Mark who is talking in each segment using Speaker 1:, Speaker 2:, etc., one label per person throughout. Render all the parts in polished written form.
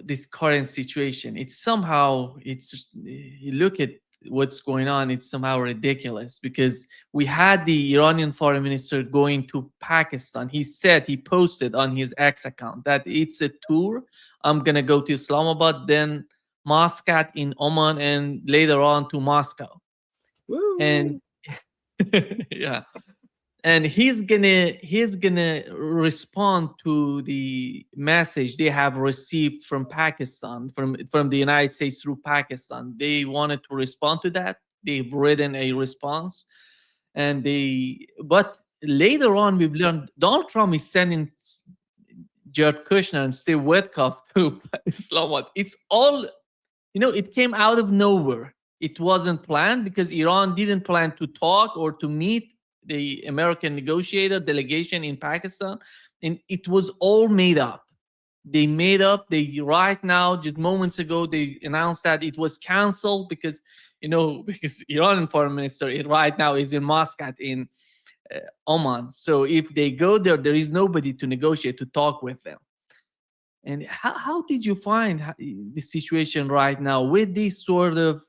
Speaker 1: this current situation. It's somehow, you look at what's going on, it's somehow ridiculous, because we had the Iranian foreign minister going to Pakistan. He posted on his X account that it's a tour. I'm gonna go to Islamabad, then Muscat in Oman, and later on to Moscow. And
Speaker 2: Woo.
Speaker 1: yeah, and he's gonna respond to the message they have received from Pakistan, from the United States through Pakistan. They wanted to respond to that. They've written a response, and but later on we've learned Donald Trump is sending Jared Kushner and Steve Witkoff to Islamabad. It's all, it came out of nowhere. It wasn't planned, because Iran didn't plan to talk or to meet the American negotiator delegation in Pakistan, and it was all made up. They made up. They right now, just moments ago, they announced that it was canceled because because Iranian foreign minister right now is in Muscat in Oman. So if they go there, there is nobody to negotiate, to talk with them. And how did you find the situation right now with these sort of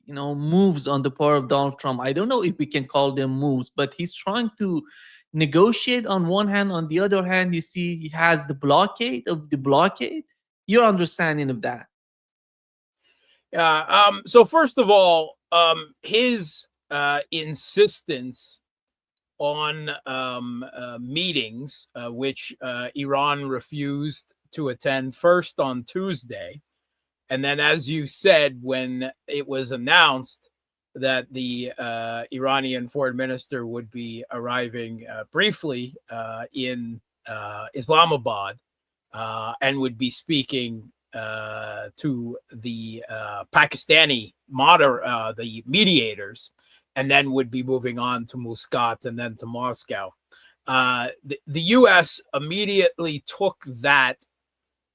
Speaker 1: moves on the part of Donald Trump? I don't know if we can call them moves, but he's trying to negotiate on one hand. On the other hand, you see he has the blockade of the blockade. Your understanding of that?
Speaker 2: Yeah. So first of all, his insistence on meetings, which Iran refused to attend, first on Tuesday. And then, as you said, when it was announced that the Iranian foreign minister would be arriving briefly in Islamabad and would be speaking to the Pakistani the mediators, and then would be moving on to Muscat and then to Moscow. The U.S. immediately took that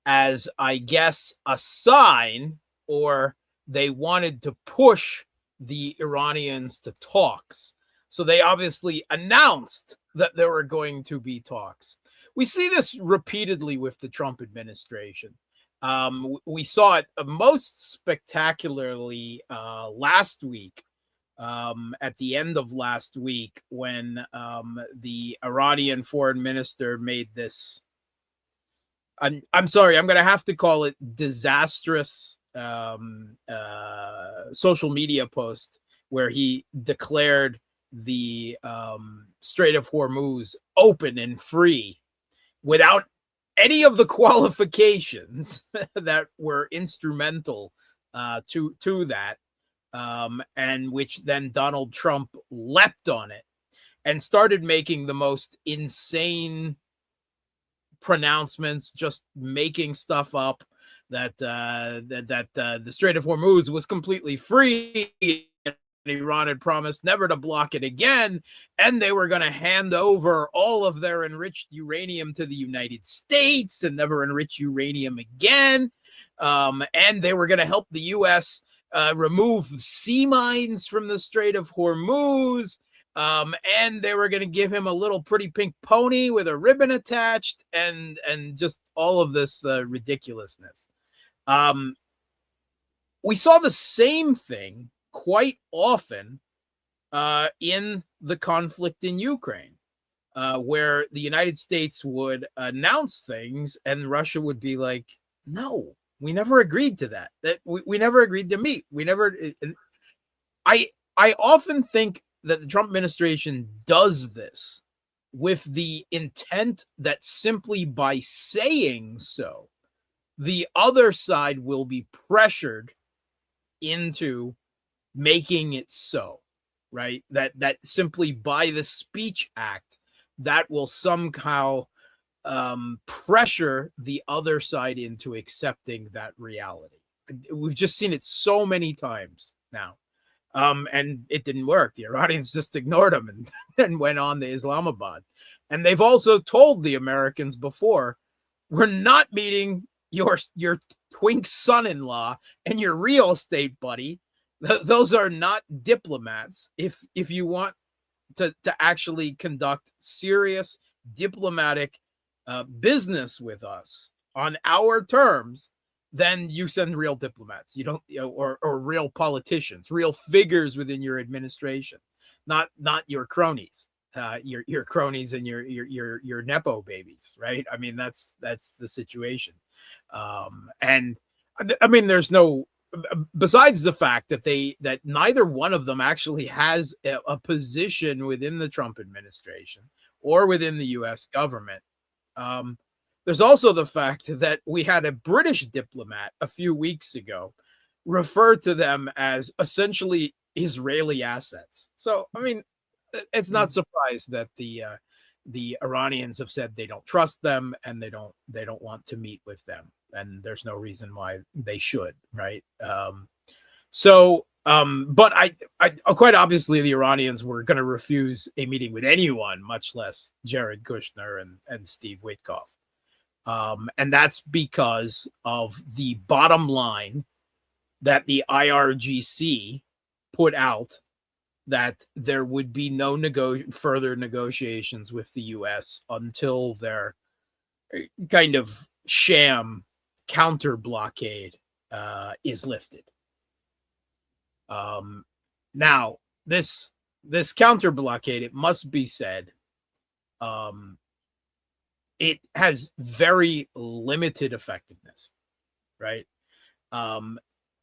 Speaker 2: as, I guess, a sign, or they wanted to push the Iranians to talks. So they obviously announced that there were going to be talks. We see this repeatedly with the Trump administration. We saw it most spectacularly last week, at the end of last week, when the Iranian foreign minister made this, I'm sorry, I'm going to have to call it disastrous social media post, where he declared the Strait of Hormuz open and free without any of the qualifications that were instrumental to that, and which then Donald Trump leapt on it and started making the most insane pronouncements, just making stuff up that the Strait of Hormuz was completely free. Iran had promised never to block it again, and they were going to hand over all of their enriched uranium to the United States and never enrich uranium again. And they were going to help the U.S. Remove sea mines from the Strait of Hormuz. And they were going to give him a little pretty pink pony with a ribbon attached, and just all of this ridiculousness. We saw the same thing quite often in the conflict in Ukraine, where the United States would announce things and Russia would be like, no, we never agreed to that. That we never agreed to meet. We never. I often think that the Trump administration does this with the intent that simply by saying so, the other side will be pressured into making it so, right? That simply by the speech act, that will somehow pressure the other side into accepting that reality. We've just seen it so many times now. And it didn't work. The Iranians just ignored them and went on to Islamabad. And they've also told the Americans before, we're not meeting your twink son-in-law and your real estate buddy. Those are not diplomats. If you want to actually conduct serious diplomatic business with us on our terms, then you send real diplomats. You don't, or real politicians, real figures within your administration, not your cronies, your cronies and your nepo babies, right? I mean, that's the situation. And I mean, there's no, besides the fact that neither one of them actually has a position within the Trump administration or within the U.S. government. There's also the fact that we had a British diplomat a few weeks ago refer to them as essentially Israeli assets. So, I mean, it's not surprised that the Iranians have said they don't trust them and they don't want to meet with them, and there's no reason why they should, right? But I quite obviously the Iranians were going to refuse a meeting with anyone, much less Jared Kushner and Steve Witkoff. And that's because of the bottom line that the IRGC put out, that there would be no further negotiations with the U.S. until their kind of sham counter blockade is lifted. Now, this counter blockade, it must be said, it has very limited effectiveness, right?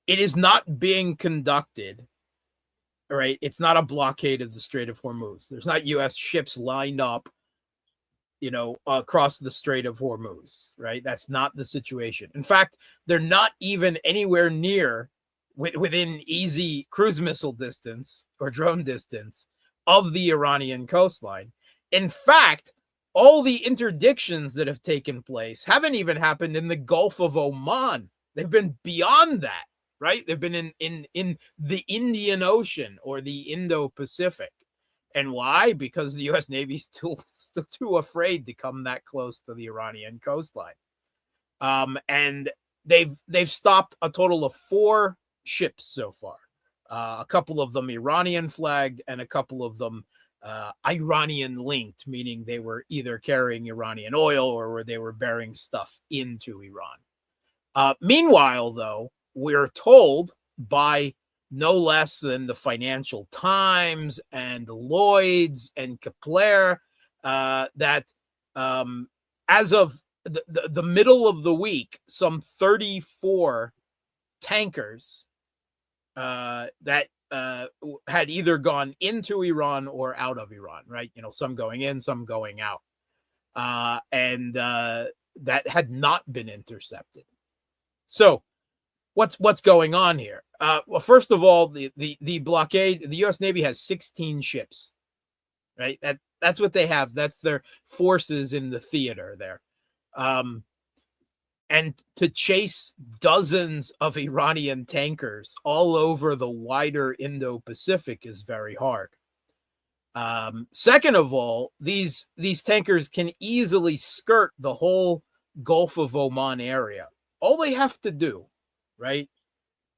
Speaker 2: It is not being conducted. Right, it's not a blockade of the Strait of Hormuz. There's not U.S. ships lined up, across the Strait of Hormuz. Right, that's not the situation. In fact, they're not even anywhere near within easy cruise missile distance or drone distance of the Iranian coastline. In fact, all the interdictions that have taken place haven't even happened in the Gulf of Oman. They've been beyond that. Right? They've been in the Indian Ocean or the Indo-Pacific. And why? Because the U.S. Navy's still too afraid to come that close to the Iranian coastline. And they've stopped a total of 4 ships so far. A couple of them Iranian flagged and a couple of them Iranian linked, meaning they were either carrying Iranian oil or they were bearing stuff into Iran. Meanwhile, though, we're told by no less than the Financial Times and Lloyd's and Kepler that as of the middle of the week, some 34 tankers that had either gone into Iran or out of Iran, right? Some going in, some going out, and that had not been intercepted. So, what's going on here? Well, first of all, the blockade, the U.S. Navy has 16 ships, right? That's what they have. That's their forces in the theater there. And to chase dozens of Iranian tankers all over the wider Indo-Pacific is very hard. Second of all, these tankers can easily skirt the whole Gulf of Oman area. All they have to do, right,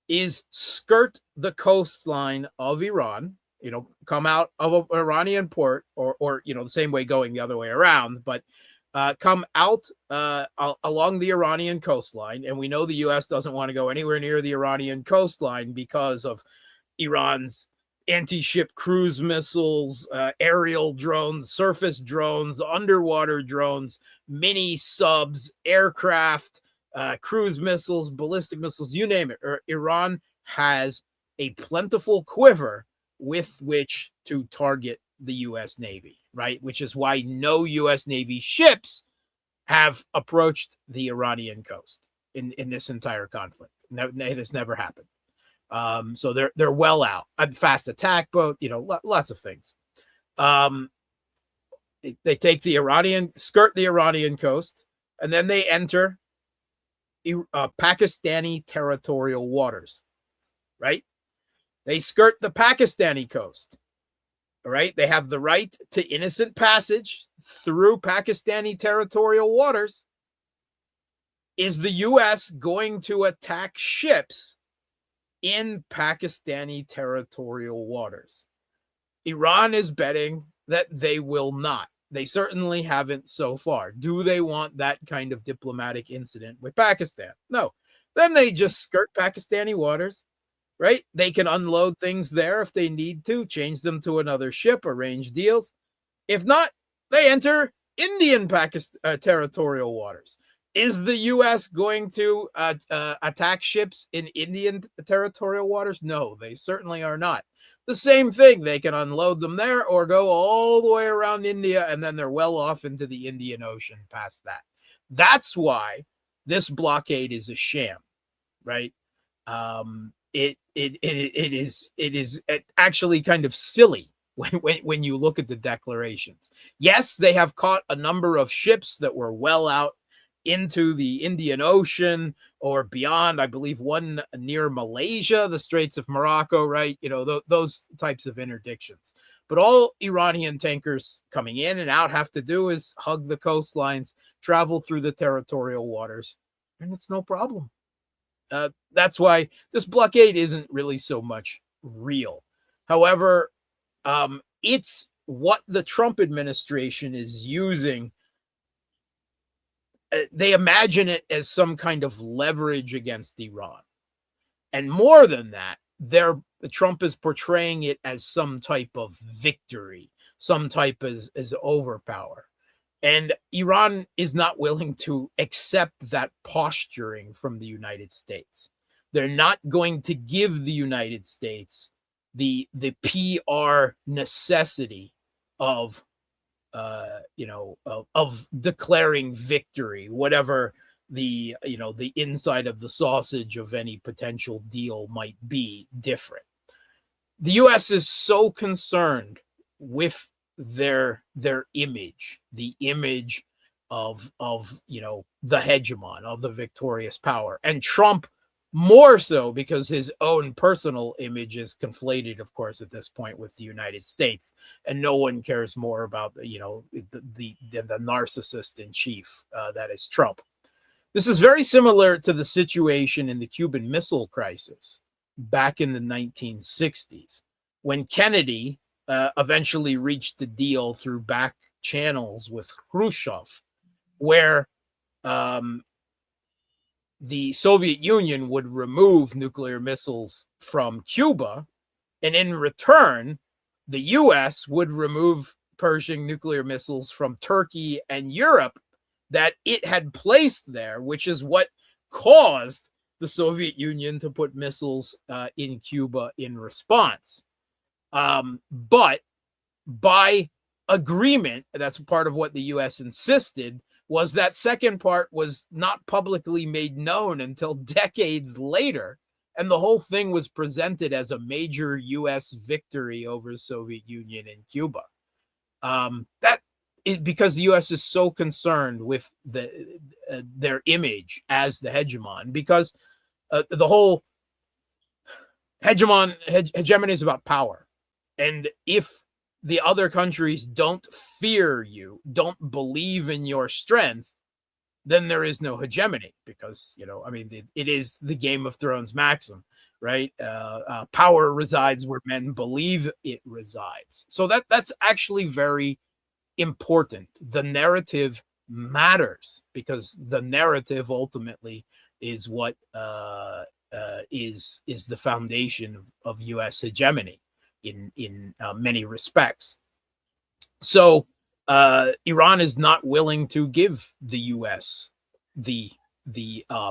Speaker 2: is skirt the coastline of Iran, come out of an Iranian port or the same way going the other way around, but come out along the Iranian coastline. And we know the U.S. doesn't want to go anywhere near the Iranian coastline because of Iran's anti-ship cruise missiles, aerial drones, surface drones, underwater drones, mini subs, aircraft, cruise missiles, ballistic missiles, you name it. Iran has a plentiful quiver with which to target the U.S. Navy, right? Which is why no U.S. Navy ships have approached the Iranian coast in this entire conflict. It has never happened. So they're well out. A fast attack boat, lots of things. They take skirt the Iranian coast, and then they enter Pakistani territorial waters, right? They skirt the Pakistani coast, all right? They have the right to innocent passage through Pakistani territorial waters. Is the U.S. going to attack ships in Pakistani territorial waters? Iran is betting that they will not. They certainly haven't so far. Do they want that kind of diplomatic incident with Pakistan? No. then they just skirt Pakistani waters, right? They can unload things there if they need to, change them to another ship, arrange deals. If not, they enter Indian Pakistan territorial waters. Is the U.S. going to attack ships in Indian territorial waters? No, they certainly are not. The same thing, they can unload them there or go all the way around India, and then they're well off into the Indian Ocean past that. That's why this blockade is a sham, right? It is actually kind of silly when you look at the declarations. Yes, they have caught a number of ships that were well out into the Indian Ocean or beyond. I believe one near Malaysia, the Straits of Morocco, right? You know, those types of interdictions. But all Iranian tankers coming in and out have to do is hug the coastlines, travel through the territorial waters, and it's no problem. That's why this blockade isn't really so much real. However, it's what the Trump administration is using. They imagine it as some kind of leverage against Iran. And more than that, Trump is portraying it as some type of victory, some type as overpower. And Iran is not willing to accept that posturing from the United States. They're not going to give the United States the PR necessity of of declaring victory, whatever the inside of the sausage of any potential deal might be different. The U.S. is so concerned with their image, the image of the hegemon, of the victorious power, and Trump more so because his own personal image is conflated, of course, at this point with the United States, and no one cares more about the narcissist in chief that is Trump. This is very similar to the situation in the Cuban Missile Crisis back in the 1960s, when Kennedy eventually reached the deal through back channels with Khrushchev, where the Soviet Union would remove nuclear missiles from Cuba, and in return, the U.S. would remove Pershing nuclear missiles from Turkey and Europe that it had placed there, which is what caused the Soviet Union to put missiles in Cuba in response. But by agreement, that's part of what the U.S. insisted, was that second part was not publicly made known until decades later, and the whole thing was presented as a major U.S. victory over the Soviet Union and Cuba. That is because the U.S. is so concerned with their image as the hegemon, because the whole hegemony is about power, and if the other countries don't fear you, don't believe in your strength, then there is no hegemony, because, it is the Game of Thrones maxim, right? Power resides where men believe it resides. So that's actually very important. The narrative matters, because the narrative ultimately is what is the foundation of U.S. hegemony in many respects. So Iran is not willing to give the U.S. the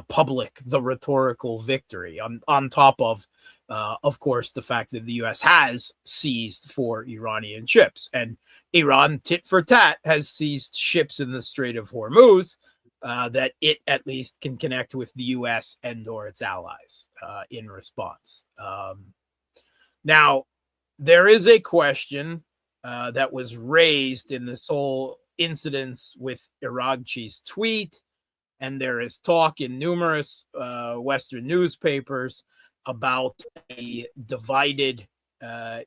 Speaker 2: public, the rhetorical victory, on top of course, the fact that the U.S. has seized 4 Iranian ships, and Iran, tit for tat, has seized ships in the Strait of Hormuz that it at least can connect with the U.S. and or its allies in response. Now, there is a question that was raised in this whole incident with Araghchi's tweet, and there is talk in numerous Western newspapers about a divided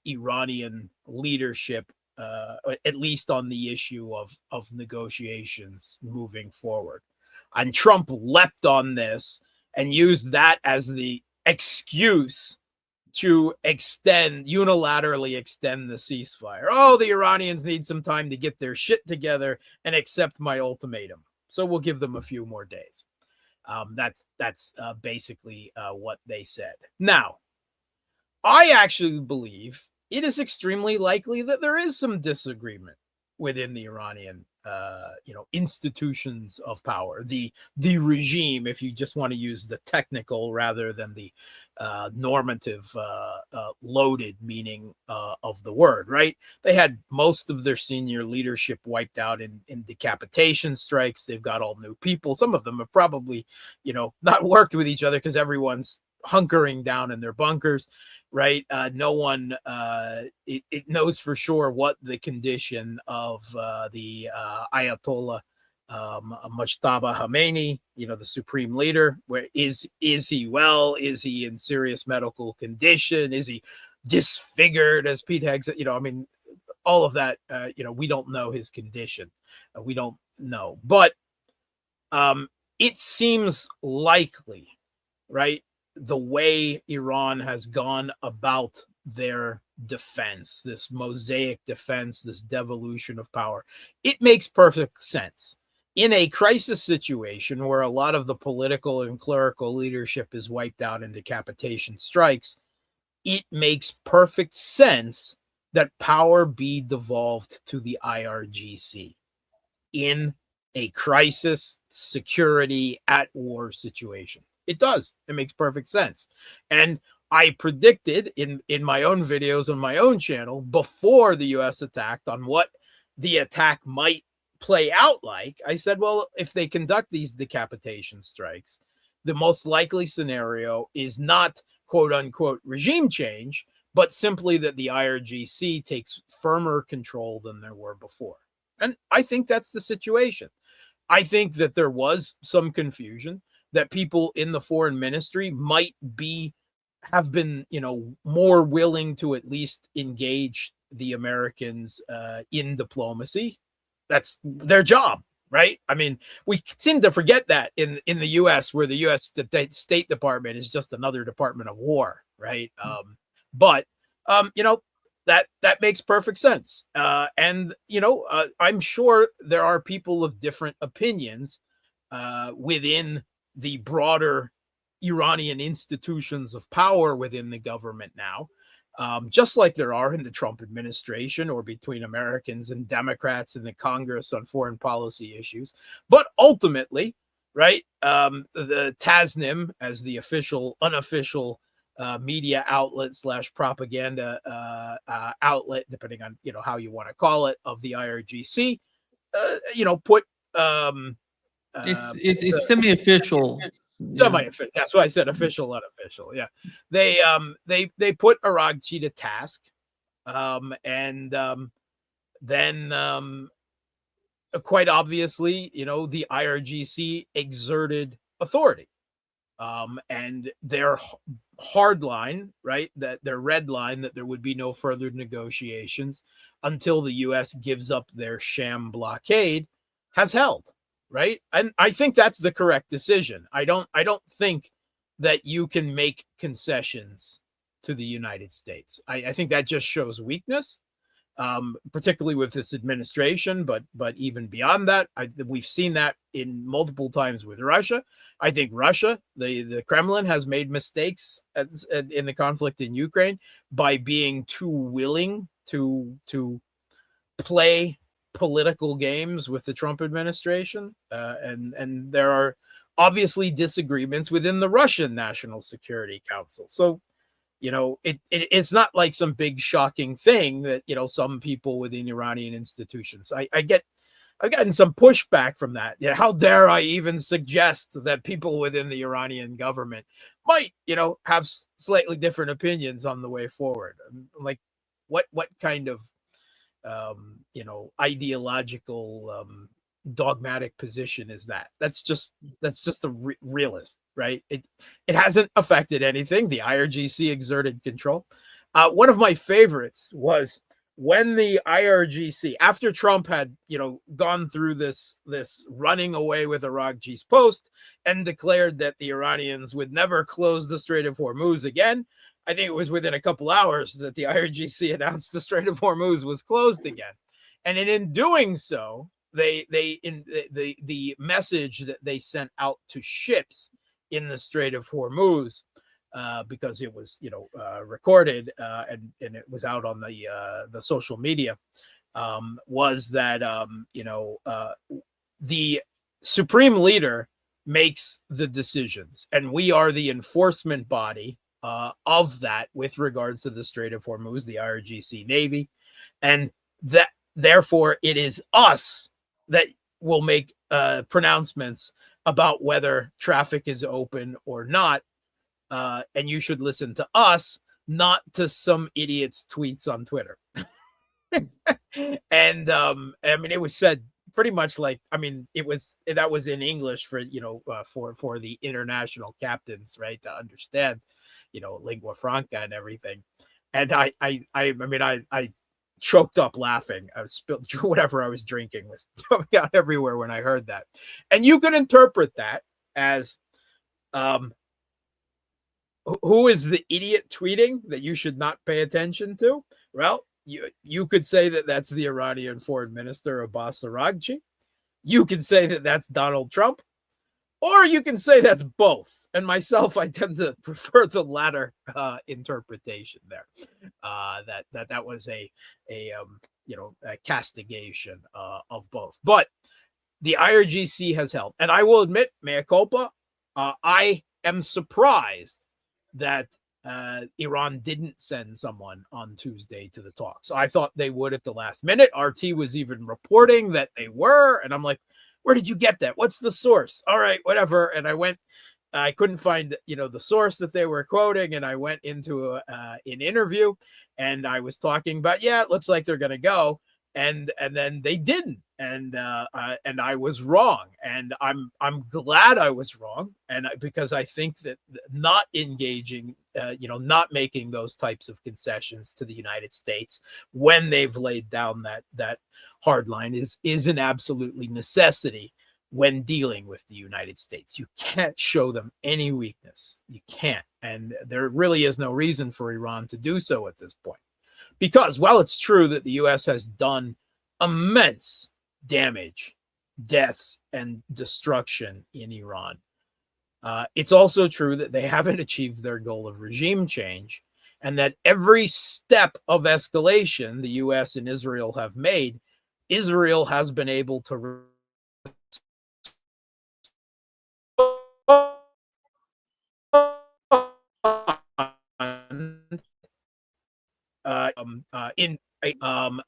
Speaker 2: Iranian leadership, at least on the issue of negotiations moving forward. And Trump leapt on this and used that as the excuse to unilaterally extend the ceasefire. Oh, the Iranians need some time to get their shit together and accept my ultimatum, so we'll give them a few more days. That's basically what they said. Now, I actually believe it is extremely likely that there is some disagreement within the Iranian, institutions of power, the regime, if you just want to use the technical rather than the normative loaded meaning of the word. Right? They had most of their senior leadership wiped out in decapitation strikes. They've got all new people. Some of them have probably, not worked with each other because everyone's hunkering down in their bunkers. Right. No one it knows for sure what the condition of the Ayatollah Mujtaba Khamenei, the supreme leader, where is he well? Is he in serious medical condition? Is he disfigured, as Pete Hegg said? All of that, we don't know his condition. We don't know. But it seems likely, right? The way Iran has gone about their defense, this mosaic defense, this devolution of power, it makes perfect sense. In a crisis situation where a lot of the political and clerical leadership is wiped out in decapitation strikes, it makes perfect sense that power be devolved to the IRGC in a crisis, security, at war situation. It does. It makes perfect sense. And I predicted in my own videos on my own channel before the U.S. attacked on what the attack might play out like. I said, well, if they conduct these decapitation strikes, the most likely scenario is not quote unquote regime change, but simply that the IRGC takes firmer control than there were before. And I think that's the situation. I think that there was some confusion, that people in the foreign ministry might have been, more willing to at least engage the Americans in diplomacy. That's their job, right? We seem to forget that in the U.S., where the U.S. State Department is just another department of war, right? But that makes perfect sense. And I'm sure there are people of different opinions within the broader Iranian institutions of power within the government now, just like there are in the Trump administration or between Americans and Democrats in the Congress on foreign policy issues. But ultimately, right, the Tasnim, as the unofficial media outlet / propaganda outlet, depending on how you want to call it, of the IRGC, put
Speaker 1: it's semi-official.
Speaker 2: Semi-official. That's why I said official, unofficial. Yeah, they put Aragchi to task, and then quite obviously, the IRGC exerted authority, and their hard line, right, that their red line, that there would be no further negotiations until the U.S. gives up their sham blockade, has held. Right. And I think that's the correct decision. I don't think that you can make concessions to the United States. I think that just shows weakness, particularly with this administration. But even beyond that, we've seen that in multiple times with Russia. I think Russia, the Kremlin, has made mistakes in the conflict in Ukraine by being too willing to play political games with the Trump administration, and there are obviously disagreements within the Russian National Security Council. So, it's not like some big shocking thing that some people within Iranian institutions. I've gotten some pushback from that. How dare I even suggest that people within the Iranian government might have slightly different opinions on the way forward? Like, what kind of ideological dogmatic position is that? That's just a realist, right? It hasn't affected anything. The IRGC exerted control. One of my favorites was when the IRGC, after Trump had gone through this running away with Aragchi's post and declared that the Iranians would never close the Strait of Hormuz again. I think it was within a couple hours that the IRGC announced the Strait of Hormuz was closed again. And in doing so, the message that they sent out to ships in the Strait of Hormuz, because it was recorded and it was out on the social media, was that the supreme leader makes the decisions, and we are the enforcement body of that with regards to the Strait of Hormuz, the IRGC Navy, and that therefore it is us that will make pronouncements about whether traffic is open or not, and you should listen to us, not to some idiot's tweets on Twitter. And I mean, it was said pretty much like, I mean, that was in English for for the international captains, right, to understand, lingua franca and everything. And I mean, I choked up laughing. I was spilled whatever I was drinking was coming out everywhere when I heard that. And you can interpret that as who is the idiot tweeting that you should not pay attention to? Well, you could say that that's the Iranian foreign minister, Abbas Araghchi. You could say that that's Donald Trump, or you can say that's both. And myself, I tend to prefer the latter interpretation there. That was a castigation of both. But the IRGC has held, and I will admit, mea culpa, I am surprised that Iran didn't send someone on Tuesday to the talks. I thought they would at the last minute. RT was even reporting that they were, and I'm like, where did you get that? What's the source? All right, whatever. And I couldn't find the source that they were quoting, and I went into an interview, and I was talking about, it looks like they're going to go, and then they didn't, and I was wrong, and I'm glad I was wrong, and because I think that not engaging, not making those types of concessions to the United States when they've laid down that hard line is an absolutely necessity when dealing with the United States. You can't show them any weakness. You can't, and there really is no reason for Iran to do so at this point. Because while it's true that the U.S. has done immense damage, deaths, and destruction in Iran, it's also true that they haven't achieved their goal of regime change, and that every step of escalation the U.S. and Israel have made, Israel has been able to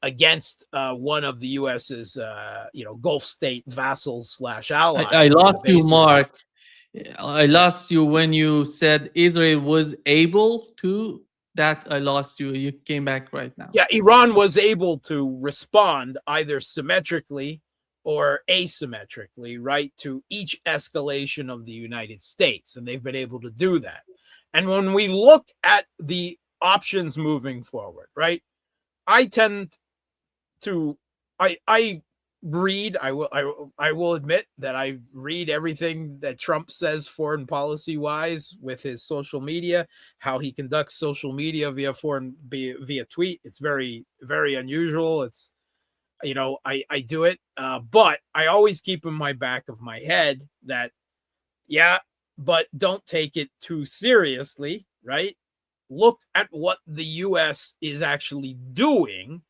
Speaker 2: against one of the U.S.'s Gulf state vassals / allies.
Speaker 1: I lost you, Mark. I lost you when you said Israel was able to. That I lost you. You came back right now.
Speaker 2: Yeah, Iran was able to respond either symmetrically or asymmetrically, right, to each escalation of the United States, and they've been able to do that. And when we look at the options moving forward, right, I tend to I will admit that I read everything that Trump says foreign policy wise with his social media, how he conducts social media via tweet. It's very, very unusual. It's, I do it, but I always keep in my back of my head that, but don't take it too seriously, right? Look at what the U.S. is actually doing,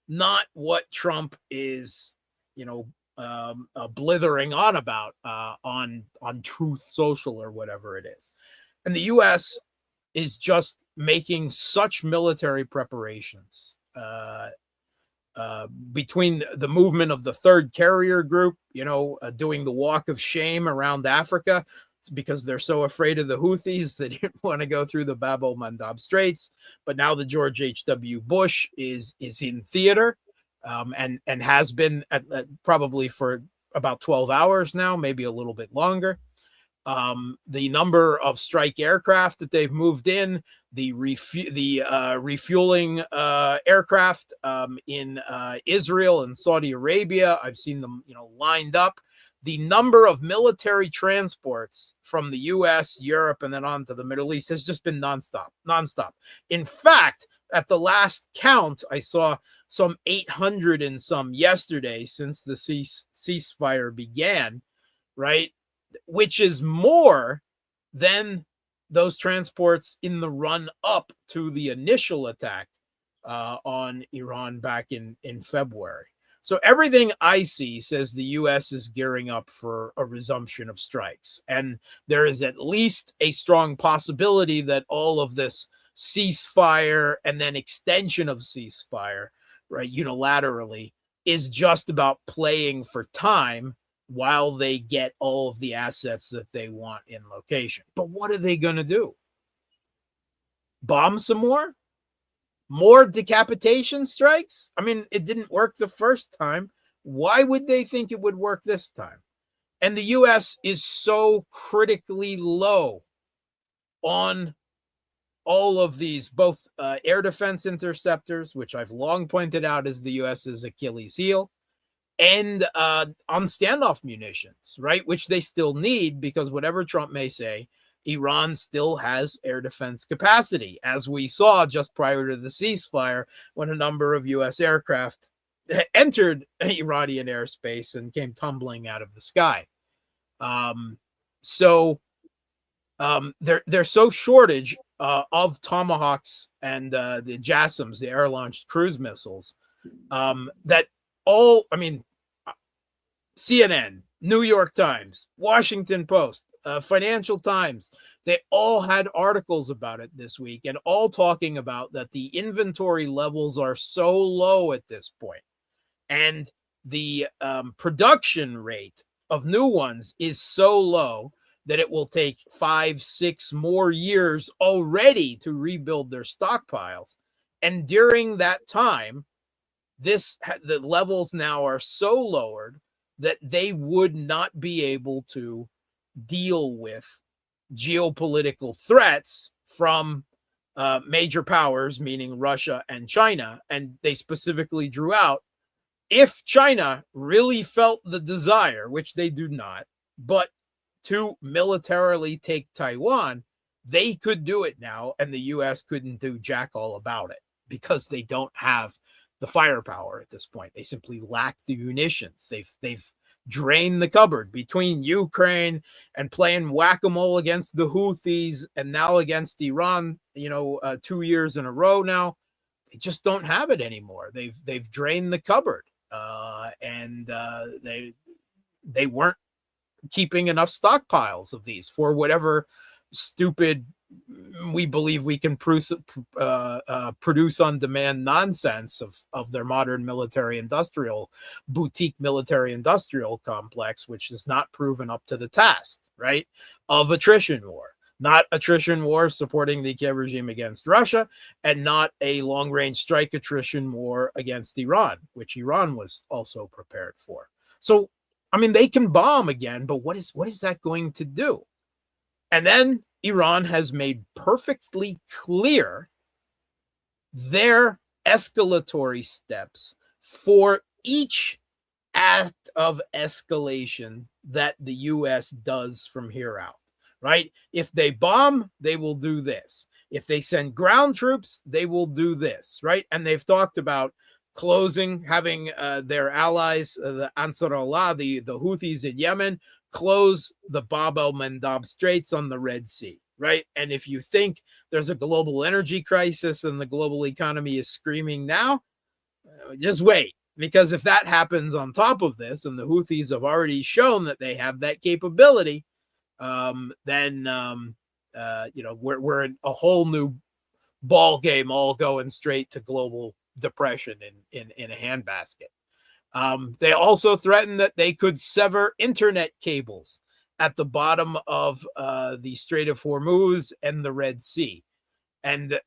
Speaker 2: not what Trump is, blithering on about on Truth Social or whatever it is. And the U.S. is just making such military preparations between the movement of the Third Carrier Group, doing the walk of shame around Africa. Because they're so afraid of the Houthis, they didn't want to go through the Bab el-Mandab Straits. But now the George H.W. Bush is in theater, and has been probably for about 12 hours now, maybe a little bit longer. The number of strike aircraft that they've moved in, the refueling aircraft in Israel and Saudi Arabia, I've seen them, lined up. the number of military transports from the US, Europe, and then on to the Middle East has just been nonstop. In fact, at the last count, I saw some 800 and some yesterday since the ceasefire began, right? Which is more than those transports in the run up to the initial attack on Iran back in February. So everything I see says the U.S. is gearing up for a resumption of strikes. And there is at least a strong possibility that all of this ceasefire and then extension of ceasefire, right, unilaterally, is just about playing for time while they get all of the assets that they want in location. But what are they going to do? Bomb some more? More decapitation strikes? I mean, it didn't work the first time. Why would they think it would work this time? And the U.S. is so critically low on all of these, both air defense interceptors, which I've long pointed out as the U.S.'s Achilles heel, and on standoff munitions, right? Which they still need, because whatever Trump may say, Iran still has air defense capacity, as we saw just prior to the ceasefire when a number of U.S. aircraft entered Iranian airspace and came tumbling out of the sky. They're so shortage of Tomahawks and the JASSMs, the air-launched cruise missiles, that all, I mean, CNN, New York Times, Washington Post, Financial Times, they all had articles about it this week, and all talking about that the inventory levels are so low at this point, and the production rate of new ones is so low that it will take 5-6 more years already to rebuild their stockpiles. And during that time, the levels now are so lowered that they would not be able to deal with geopolitical threats from major powers, meaning Russia and China. And they specifically drew out, if China really felt the desire, which they do not, but to militarily take Taiwan, they could do it now, and the U.S. couldn't do jack all about it because they don't have the firepower at this point. They simply lack the munitions. They've drained the cupboard between Ukraine and playing whack-a-mole against the Houthis and now against Iran, 2 years in a row now. They just don't have it anymore. They've drained the cupboard, and they weren't keeping enough stockpiles of these for whatever stupid we believe we can produce on demand nonsense of their modern boutique military industrial complex, which is not proven up to the task, right, of attrition war. Not attrition war supporting the Kiev regime against Russia, and not a long-range strike attrition war against Iran, which Iran was also prepared for. So, I mean, they can bomb again, but what is that going to do? And then Iran has made perfectly clear their escalatory steps for each act of escalation that the U.S. does from here out, right? If they bomb, they will do this. If they send ground troops, they will do this, right? And they've talked about having their allies, the Ansar Allah, the Houthis in Yemen, close the Bab el-Mandab Straits on the Red Sea, right? And if you think there's a global energy crisis and the global economy is screaming now, just wait. Because if that happens on top of this, and the Houthis have already shown that they have that capability, then we're in a whole new ball game, all going straight to global depression in a handbasket. They also threatened that they could sever internet cables at the bottom of the Strait of Hormuz and the Red Sea. And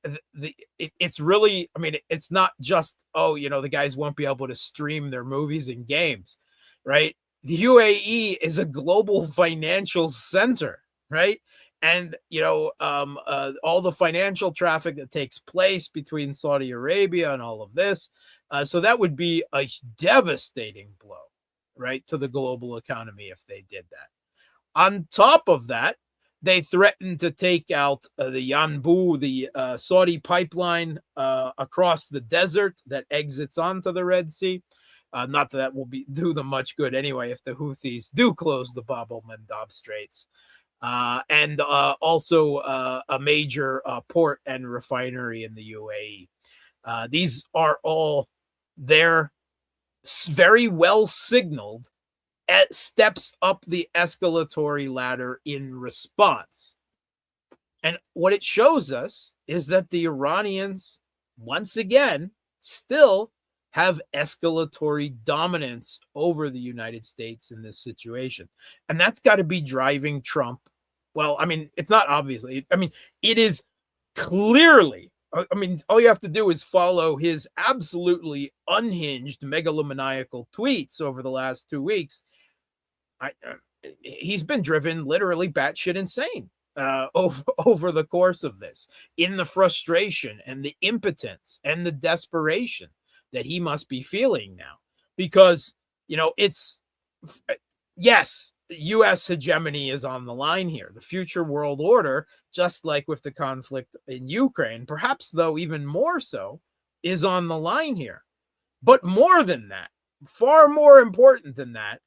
Speaker 2: it's really, I mean, it's not just, the guys won't be able to stream their movies and games, right? The UAE is a global financial center, right? And, all the financial traffic that takes place between Saudi Arabia and all of this. So that would be a devastating blow, right, to the global economy if they did that. On top of that, they threatened to take out the Yanbu, the Saudi pipeline across the desert that exits onto the Red Sea. Not that will do them much good anyway if the Houthis do close the Bab el-Mandab Straits. And also a major port and refinery in the UAE. These are all there, very well signaled steps up the escalatory ladder in response. And what it shows us is that the Iranians, once again, still have escalatory dominance over the United States in this situation. And that's got to be driving Trump. Well, I mean, it's not obviously. I mean, it is clearly. I mean, all you have to do is follow his absolutely unhinged, megalomaniacal tweets over the last 2 weeks. He's been driven literally batshit insane over the course of this, in the frustration and the impotence and the desperation that he must be feeling now. Because, it's, yes, U.S. hegemony is on the line here. The future world order, just like with the conflict in Ukraine, perhaps though even more so, is on the line here. But more than that, far more important than that,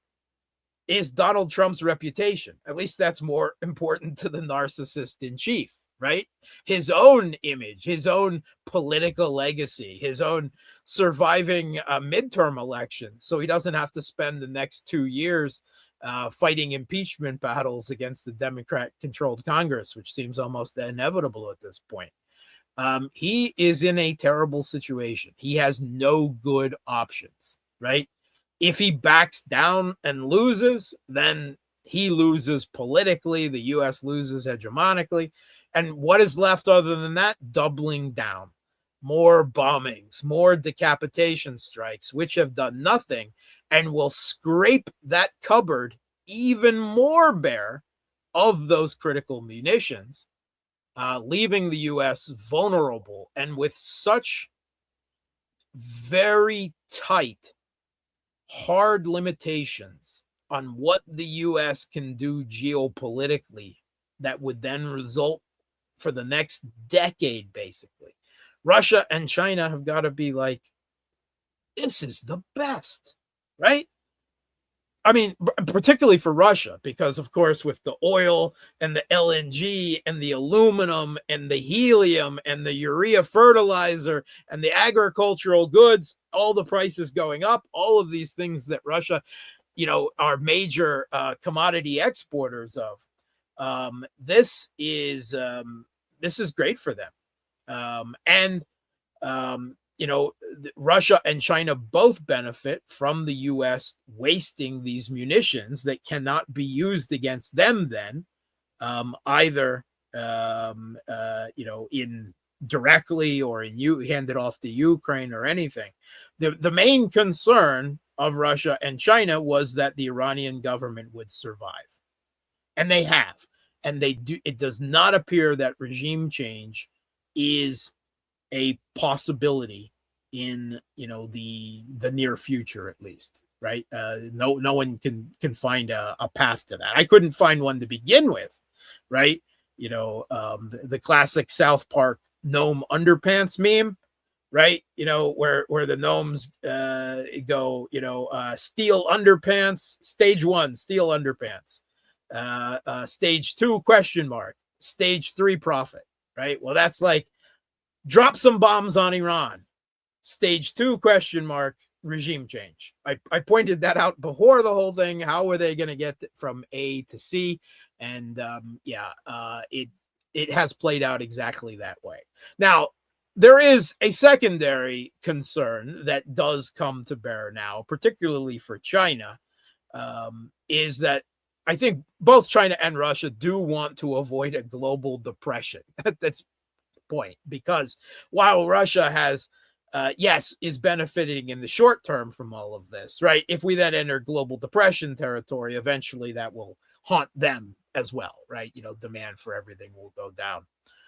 Speaker 2: is Donald Trump's reputation. At least that's more important to the narcissist in chief, right? His own image, his own political legacy, his own surviving midterm elections, so he doesn't have to spend the next 2 years fighting impeachment battles against the Democrat-controlled Congress, which seems almost inevitable at this point. He is in a terrible situation. He has no good options, right? If he backs down and loses, then he loses politically. The U.S. loses hegemonically. And what is left other than that? Doubling down. More bombings, more decapitation strikes, which have done nothing and will scrape that cupboard even more bare of those critical munitions, leaving the U.S. vulnerable and with such very tight, hard limitations on what the U.S. can do geopolitically that would then result for the next decade, basically. Russia and China have got to be like, this is the best, right? I mean, particularly for Russia, because, of course, with the oil and the LNG and the aluminum and the helium and the urea fertilizer and the agricultural goods, all the prices going up, all of these things that Russia, are major commodity exporters of. This is great for them. Russia and China both benefit from the U.S. wasting these munitions that cannot be used against them then, either, in directly or handed off to Ukraine or anything. The main concern of Russia and China was that the Iranian government would survive. And they have. And they do. It does not appear that regime change is a possibility in the near future, at least, right? No one can find a path to that. I couldn't find one to begin with, right? The classic South Park gnome underpants meme, right? Where the gnomes go, steal underpants, stage 1, steal underpants, stage 2, ? Stage 3, profit, right? Well, that's like, drop some bombs on Iran. Stage 2, ? Regime change. I pointed that out before the whole thing. How were they going to get from A to C? And it has played out exactly that way. Now, there is a secondary concern that does come to bear now, particularly for China, is that I think both China and Russia do want to avoid a global depression. That's point, because while Russia has is benefiting in the short term from all of this, right? If we then enter global depression territory, eventually that will haunt them as well, right? Demand for everything will go down.